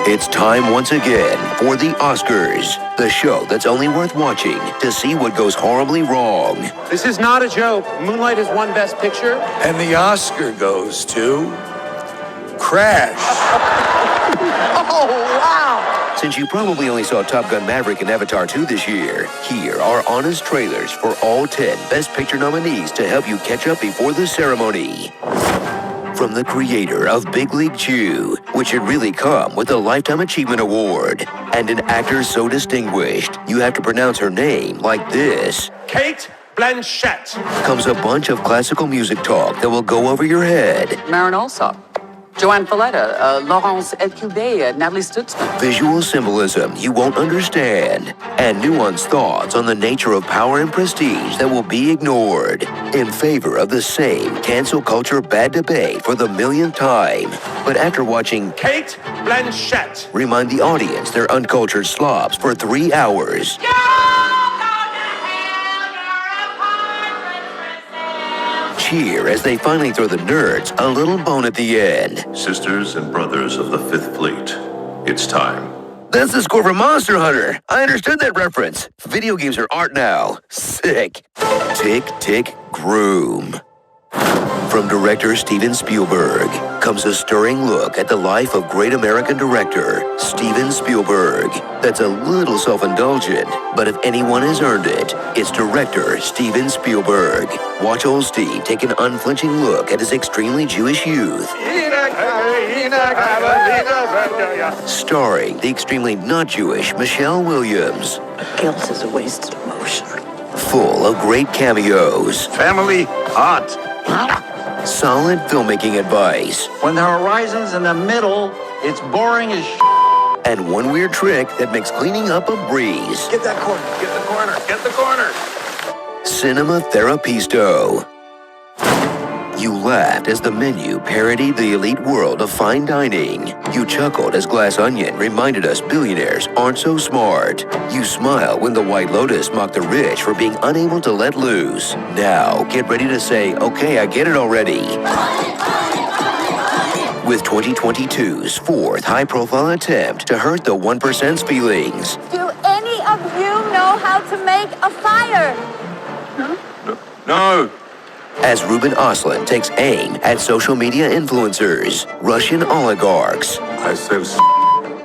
It's time once again for the Oscars, the show that's only worth watching to see what goes horribly wrong. This is not a joke. Moonlight has won Best Picture. And the Oscar goes to Crash. Oh, wow! Since you probably only saw Top Gun Maverick and Avatar 2 this year, here are honest trailers for all 10 Best Picture nominees to help you catch up before the ceremony. From the creator of Big League Chew, which should really come with a Lifetime Achievement Award, and an actor so distinguished you have to pronounce her name like this, Kate Blanchett. comes a bunch of classical music talk that will go over your head. Marin Alsop, Joanne Falletta, Laurence Elkilde, Natalie Stutzman. Visual symbolism you won't understand, and nuanced thoughts on the nature of power and prestige that will be ignored in favor of the same cancel culture bad debate for the millionth time. But after watching Kate Blanchett. remind the audience they're uncultured slobs for 3 hours, cheer as they finally throw the nerds a little bone at the end. Sisters and brothers of the Fifth Fleet, it's time. That's the score from Monster Hunter. I understood that reference. Video games are art now. Sick. Tick, tick, groom. From director Steven Spielberg comes a stirring look at the life of great American director Steven Spielberg. That's a little self-indulgent, but if anyone has earned it, it's director Steven Spielberg. Watch old Steve take an unflinching look at his extremely Jewish youth, starring the extremely not Jewish Michelle Williams. Guilt is a wasted emotion. Full of great cameos, Family art. solid filmmaking advice, When the horizon's in the middle, it's boring as and one weird trick that makes cleaning up a breeze. Get that corner. Get the corner. Get the corner. Cinema Therapisto. You laughed as the menu parodied the elite world of fine dining. You chuckled as Glass Onion reminded us billionaires aren't so smart. You smiled when the White Lotus mocked the rich for being unable to let loose. Now, get ready to say, okay, I get it already. With 2022's fourth high-profile attempt to hurt the 1%'s feelings. Do any of you know how to make a fire? No! As Ruben Östlund takes aim at social media influencers, Russian oligarchs, I said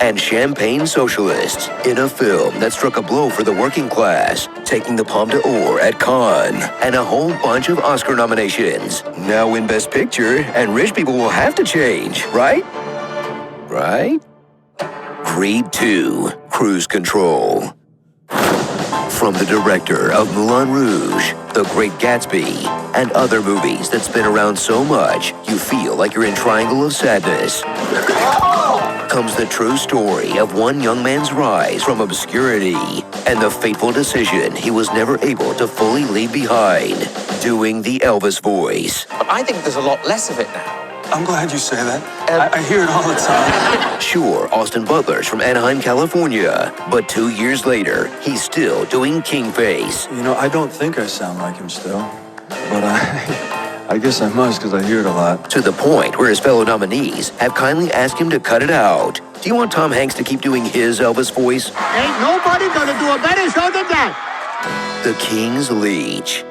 and champagne socialists in a film that struck a blow for the working class, taking the Palme d'Or at Cannes, and a whole bunch of Oscar nominations. Now win Best Picture, and rich people will have to change, right? Right? Creed 2, Cruise Control. From the director of Moulin Rouge, The Great Gatsby, and other movies that spin around so much you feel like you're in Triangle of Sadness, comes the true story of one young man's rise from obscurity and the fateful decision he was never able to fully leave behind, doing the Elvis voice. But I think there's a lot less of it now. I'm glad you say that. I hear it all the time. Sure, Austin Butler's from Anaheim, California, but 2 years later, he's still doing King Face. You know, I don't think I sound like him still, but I guess I must because I hear it a lot. To the point where his fellow nominees have kindly asked him to cut it out. Do you want Tom Hanks to keep doing his Elvis voice? Ain't nobody gonna do a better show than that. The King's Leech.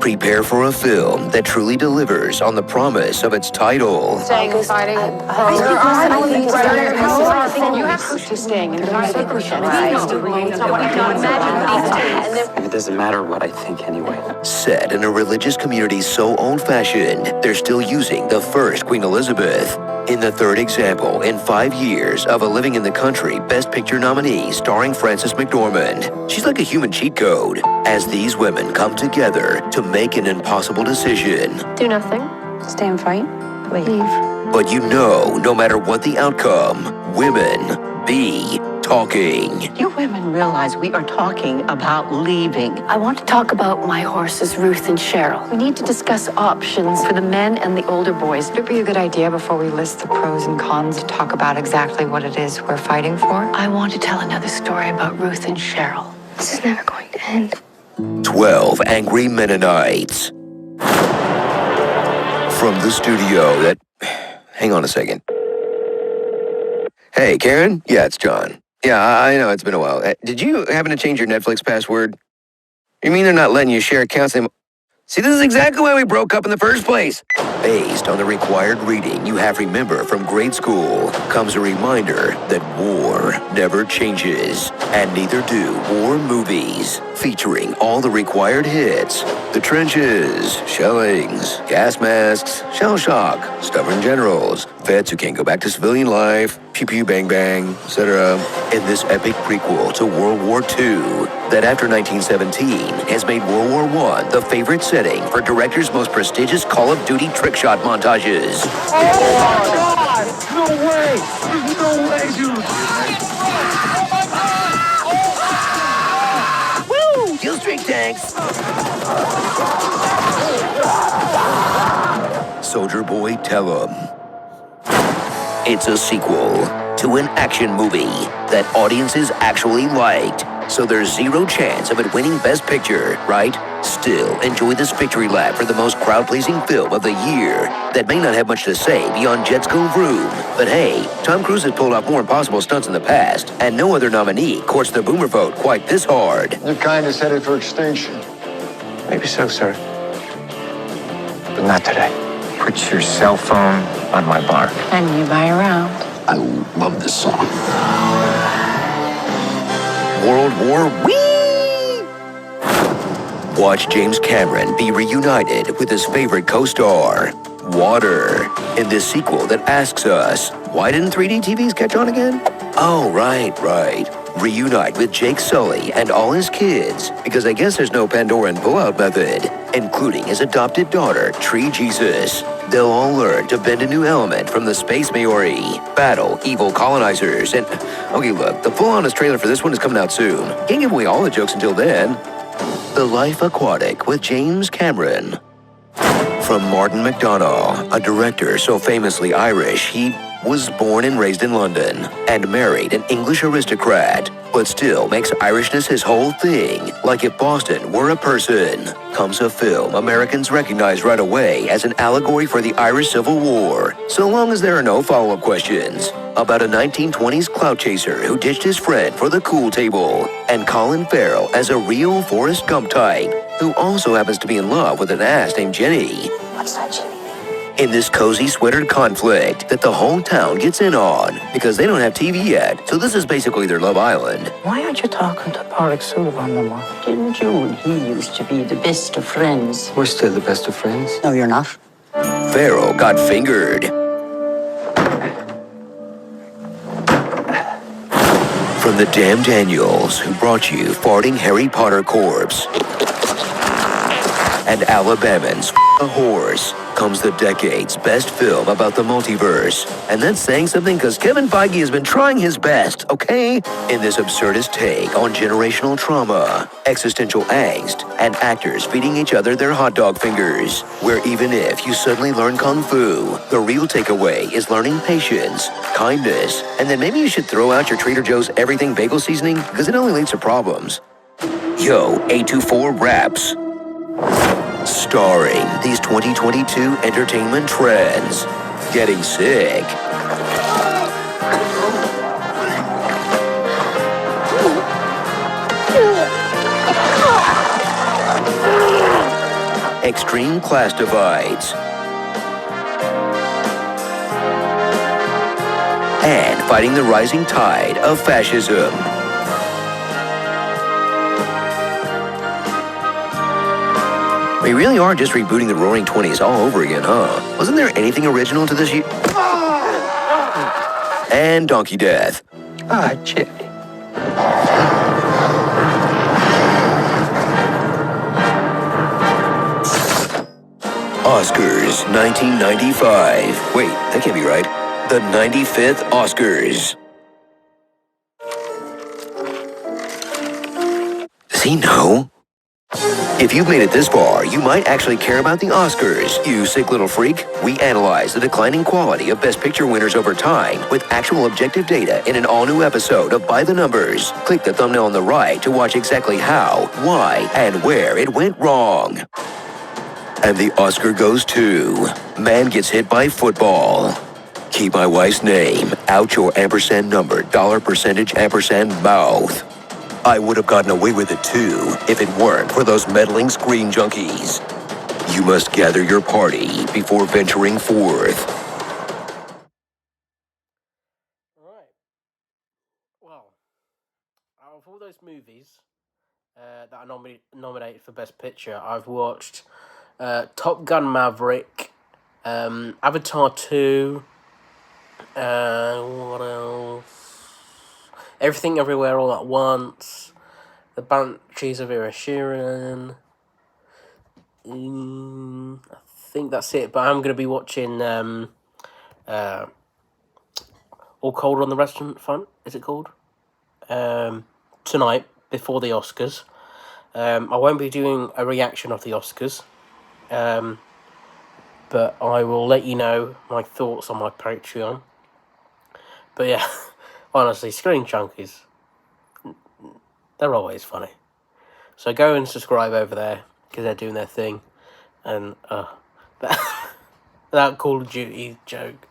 Prepare for a film that truly delivers on the promise of its title. Staying and fighting. You have to staying and fighting. It doesn't matter what I think anyway. Set in a religious community so old-fashioned, they're still using the first Queen Elizabeth. In the third example in 5 years of a Living in the Country Best Picture nominee starring Frances McDormand. She's like a human cheat code as these women come together to make an impossible decision. do nothing. Stay and fight. Leave. But you know, no matter what the outcome, women be talking. You women realize we are talking about leaving. I want to talk about my horses, Ruth and Cheryl. We need to discuss options for the men and the older boys. Would it be a good idea before we list the pros and cons to talk about exactly what it is we're fighting for? I want to tell another story about Ruth and Cheryl. This is never going to end. 12 Angry Mennonites. From the studio that... Hang on a second. Hey, Karen? Yeah, it's John. Yeah, I know it's been a while. Did you happen to change your Netflix password? You mean they're not letting you share accounts anymore? See, this is exactly why we broke up in the first place. Based on the required reading you have remember from grade school comes a reminder that war never changes, and neither do war movies. Featuring all the required hits: the trenches, shellings, gas masks, shell shock, stubborn generals, vets who can't go back to civilian life, pew pew bang bang, etc. In this epic prequel to World War II that after 1917 has made World War I the favorite setting for directors' most prestigious Call of Duty trick shot montages. Oh my God! No way! There's no way, dude! Woo! Kill streak tanks! Soldier Boy, tell 'em. It's a sequel to an action movie that audiences actually liked, so there's zero chance of it winning Best Picture, right? Still, enjoy this victory lap for the most crowd-pleasing film of the year that may not have much to say beyond Jets Go Vroom. But hey, Tom Cruise has pulled off more impossible stunts in the past, and no other nominee courts the boomer vote quite this hard. Your kind is headed for extinction. Maybe so, sir. But not today. Put your cell phone on my bar. And you buy around. I love this song. World War Whee! Watch James Cameron be reunited with his favorite co-star, Water, in this sequel that asks us, why didn't 3D TVs catch on again? Oh, right. Reunite with Jake Sully and all his kids, because I guess there's no Pandoran pullout method, including his adopted daughter, Tree Jesus. They'll all learn to bend a new element from the Space Maori, battle evil colonizers, and... Okay, look, the full-honest trailer for this one is coming out soon. Can't give away all the jokes until then. The Life Aquatic with James Cameron. From Martin McDonagh, a director so famously Irish, he was born and raised in London and married an English aristocrat, but still makes Irishness his whole thing, like if Boston were a person. Comes a film Americans recognize right away as an allegory for the Irish Civil War, so long as there are no follow-up questions. About a 1920s clout chaser who ditched his friend for the cool table, and Colin Farrell as a real Forrest Gump type, who also happens to be in love with an ass named Jenny. What's that, Jimmy? In this cozy sweatered conflict that the whole town gets in on, because they don't have TV yet, so this is basically their Love Island. Why aren't you talking to Park Sullivan no more? Didn't you and he used to be the best of friends? We're still the best of friends. No, you're not. Farrell got fingered. From the damn Daniels, who brought you Farting Harry Potter Corpse, and Alabamans a Horse, comes the decade's best film about the multiverse. And that's saying something, because Kevin Feige has been trying his best, okay? In this absurdist take on generational trauma, existential angst, and actors feeding each other their hot dog fingers, where even if you suddenly learn Kung Fu, the real takeaway is learning patience, kindness, and then maybe you should throw out your Trader Joe's everything bagel seasoning, because it only leads to problems. Yo, A24 Raps. Starring these 2022 entertainment trends. Getting sick. Extreme class divides. And fighting the rising tide of fascism. We really are just rebooting the Roaring '20s all over again, huh? Wasn't there anything original to this year? And Donkey Death. Chip. Oscars 1995. Wait, that can't be right. The 95th Oscars. Does he know? If you've made it this far, you might actually care about the Oscars, you sick little freak. We analyze the declining quality of Best Picture winners over time with actual objective data in an all-new episode of By the Numbers. Click the thumbnail on the right to watch exactly how, why, and where it went wrong. And the Oscar goes to Man Gets Hit by Football. Keep my wife's name out your ampersand number, dollar percentage, ampersand mouth. I would have gotten away with it too if it weren't for those meddling screen junkies. You must gather your party before venturing forth. Right. Well, out of all those movies that are nominated for Best Picture, I've watched Top Gun Maverick, Avatar 2, what else? Everything Everywhere All at Once, The Banshees of Inisherin. I think that's it, but I'm going to be watching All Cold on the Restaurant Front, is it called? Tonight, before the Oscars. I won't be doing a reaction of the Oscars, but I will let you know my thoughts on my Patreon. But yeah, honestly, Screen Junkies, they're always funny. So go and subscribe over there, because they're doing their thing. And that Call of Duty joke